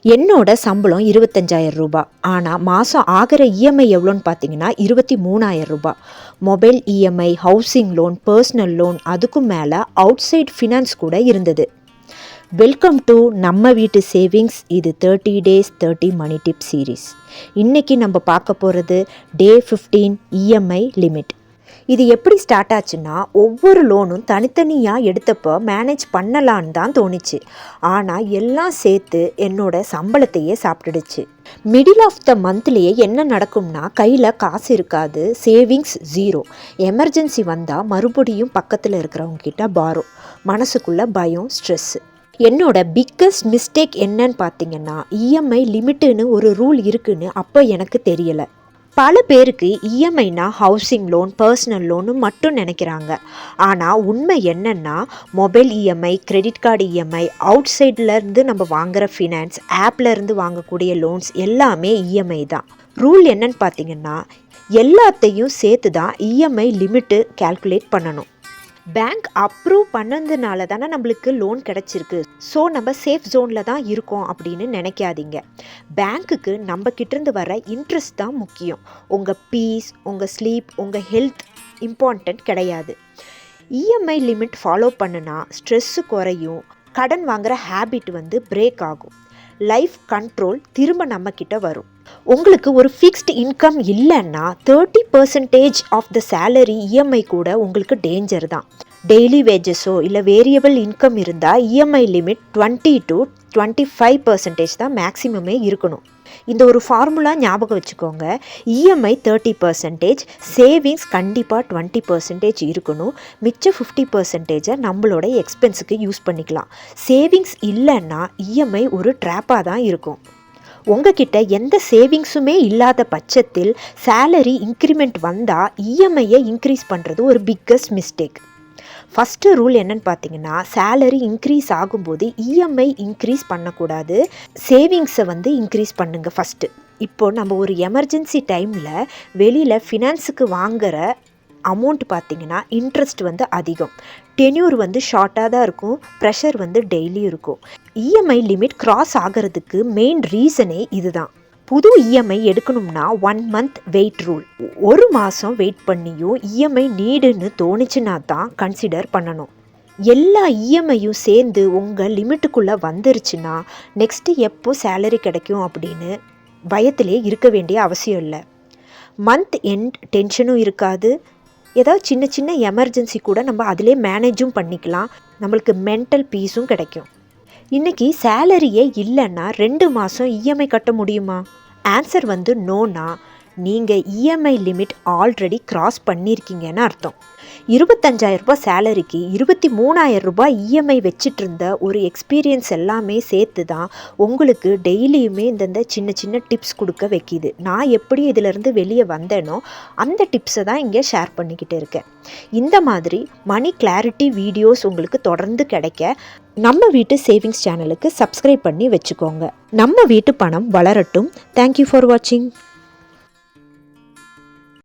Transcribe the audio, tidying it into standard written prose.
என்னோட சம்பளம் 25,000 ரூபாய். ஆனால் மாதம் ஆகிற இஎம்ஐ எவ்வளோன்னு பார்த்தீங்கன்னா 23,000 ரூபாய். Mobile EMI, housing loan, personal loan, அதுக்கும் மேலே அவுட் சைட் ஃபினான்ஸ் கூட இருந்தது. வெல்கம் டு நம்ம வீட்டு சேவிங்ஸ். இது 30 days 30 மணி டிப் சீரீஸ். இன்றைக்கி நம்ம பார்க்க போகிறது டே 15 இஎம்ஐ லிமிட். இது எப்படி ஸ்டார்ட் ஆச்சுன்னா, ஒவ்வொரு லோனும் தனித்தனியாக எடுத்தப்போ மேனேஜ் பண்ணலான்னு தான் தோணுச்சு. ஆனால் எல்லாம் சேர்த்து என்னோட சம்பளத்தையே சாப்பிட்டுடுச்சு. மிடில் ஆஃப் த மந்த்லேயே என்ன நடக்கும்னா, கையில் காசு இருக்காது, சேவிங்ஸ் ஜீரோ. எமர்ஜென்சி வந்தால் மறுபடியும் பக்கத்தில் இருக்கிறவங்க கிட்ட பாரோ. மனசுக்குள்ளே பயம், ஸ்ட்ரெஸ்ஸு. என்னோட பிக்கஸ்ட் மிஸ்டேக் என்னன்னு பார்த்தீங்கன்னா, இஎம்ஐ லிமிட்டுன்னு ஒரு ரூல் இருக்குன்னு அப்போ எனக்கு தெரியலை. பல பேருக்கு இஎம்ஐனா ஹவுசிங் லோன், பர்சனல் லோனு மட்டும் நினைக்கிறாங்க. ஆனால் உண்மை என்னென்னா, mobile EMI, credit card EMI, out சைட்லேருந்து நம்ம வாங்குகிற ஃபினான்ஸ், ஆப்லேருந்து வாங்கக்கூடிய லோன்ஸ் எல்லாமே இஎம்ஐ தான். ரூல் என்னன்னு பார்த்தீங்கன்னா, எல்லாத்தையும் சேர்த்து தான் இஎம்ஐ லிமிட்டு கால்குலேட் பண்ணணும். பேங்க் அப்ரூவ் பண்ணதுனால தானே நம்மளுக்கு லோன் கிடச்சிருக்கு, ஸோ நம்ம சேஃப் ஜோனில் தான் இருக்கோம் அப்படின்னு நினைக்காதீங்க. பேங்க்குக்கு நம்ம கிட்டேருந்து வர இன்ட்ரெஸ்ட் தான் முக்கியம். உங்கள் பீஸ், உங்கள் ஸ்லீப், உங்கள் ஹெல்த் இம்பார்ட்டன்ட் கிடையாது. இஎம்ஐ லிமிட் ஃபாலோ பண்ணுனா ஸ்ட்ரெஸ்ஸு குறையும், கடன் வாங்குகிற ஹேபிட் பிரேக் ஆகும், லைஃப் கண்ட்ரோல் திரும்ப நம்மக்கிட்ட வரும். உங்களுக்கு ஒரு ஃபிக்ஸ்டு இன்கம் இல்லைன்னா 30% ஆஃப் த சேலரி இஎம்ஐ கூட உங்களுக்கு டேஞ்சர் தான். டெய்லி வேஜஸோ இல்லை வேரியபிள் இன்கம் இருந்தால் இஎம்ஐ லிமிட் 20 to 25% தான் மேக்ஸிமமே இருக்கணும். இந்த ஒரு ஃபார்முலா ஞாபகம் வச்சுக்கோங்க. இஎம்ஐ 30%, சேவிங்ஸ் கண்டிப்பாக 20% இருக்கணும். மிச்சம் 50% நம்மளோட எக்ஸ்பென்ஸுக்கு யூஸ் பண்ணிக்கலாம். சேவிங்ஸ் இல்லைன்னா இஎம்ஐ ஒரு ட்ராப்பாக தான் இருக்கும். உங்ககிட்ட எந்த சேவிங்ஸுமே இல்லாத பட்சத்தில் சேலரி இன்க்ரிமெண்ட் வந்தால் இஎம்ஐயை இன்க்ரீஸ் பண்ணுறது ஒரு பிக்கஸ்ட் மிஸ்டேக். ஃபஸ்ட்டு ரூல் என்னன்னு பார்த்தீங்கன்னா, சேலரி இன்க்ரீஸ் ஆகும்போது இஎம்ஐ இன்க்ரீஸ் பண்ணக்கூடாது, சேவிங்ஸை இன்க்ரீஸ் பண்ணுங்கள் ஃபஸ்ட்டு. இப்போது நம்ம ஒரு எமர்ஜென்சி டைமில் வெளியில் ஃபினான்ஸுக்கு வாங்குகிற அமௌண்ட் பார்த்திங்கன்னா இன்ட்ரெஸ்ட் அதிகம், டென்யூர் ஷார்ட்டாக தான் இருக்கும், ப்ரெஷர் டெய்லி இருக்கும். இஎம்ஐ லிமிட் கிராஸ் ஆகிறதுக்கு மெயின் ரீசனே இதுதான். புது இஎம்ஐ எடுக்கணும்னா 1 month வெயிட் ரூல். ஒரு மாதம் வெயிட் பண்ணியும் இஎம்ஐ நீடுன்னு தோணுச்சுன்னா தான் கன்சிடர் பண்ணணும். எல்லா இஎம்ஐயும் சேர்ந்து உங்கள் லிமிட்டுக்குள்ளே வந்துருச்சுன்னா நெக்ஸ்ட்டு எப்போ சேலரி கிடைக்கும் அப்படின்னு பயத்திலே இருக்க வேண்டிய அவசியம் இல்லை. மந்த் எண்ட் டென்ஷனும் இருக்காது. ஏதாவது சின்ன சின்ன எமர்ஜென்சி கூட நம்ம அதிலே மேனேஜும் பண்ணிக்கலாம். நம்மளுக்கு மென்டல் பீஸும் கிடைக்கும். இன்றைக்கி சேலரியே இல்லைன்னா 2 மாதம் இஎம்ஐ கட்ட முடியுமா? ஆன்சர் நோனா நீங்கள் இஎம்ஐ லிமிட் ஆல்ரெடி கிராஸ் பண்ணியிருக்கீங்கன்னு அர்த்தம். 25,000 ரூபாய் சேலரிக்கு 23,000 ரூபாய் இஎம்ஐ வச்சிட்டு இருந்த ஒரு எக்ஸ்பீரியன்ஸ் எல்லாமே சேர்த்து தான் உங்களுக்கு டெய்லியுமே இந்த சின்ன சின்ன டிப்ஸ் கொடுக்க வைக்கிது. நான் எப்படி இதிலேருந்து வெளியே வந்தேனோ அந்த டிப்ஸை தான் இங்கே ஷேர் பண்ணிக்கிட்டு இருக்கேன். இந்த மாதிரி மணி கிளாரிட்டி வீடியோஸ் உங்களுக்கு தொடர்ந்து கிடைக்க நம்ம வீட்டு சேவிங்ஸ் சேனலுக்கு சப்ஸ்கிரைப் பண்ணி வச்சுக்கோங்க. நம்ம வீட்டு பணம் வளரட்டும். தேங்க்யூ ஃபார் வாட்சிங்.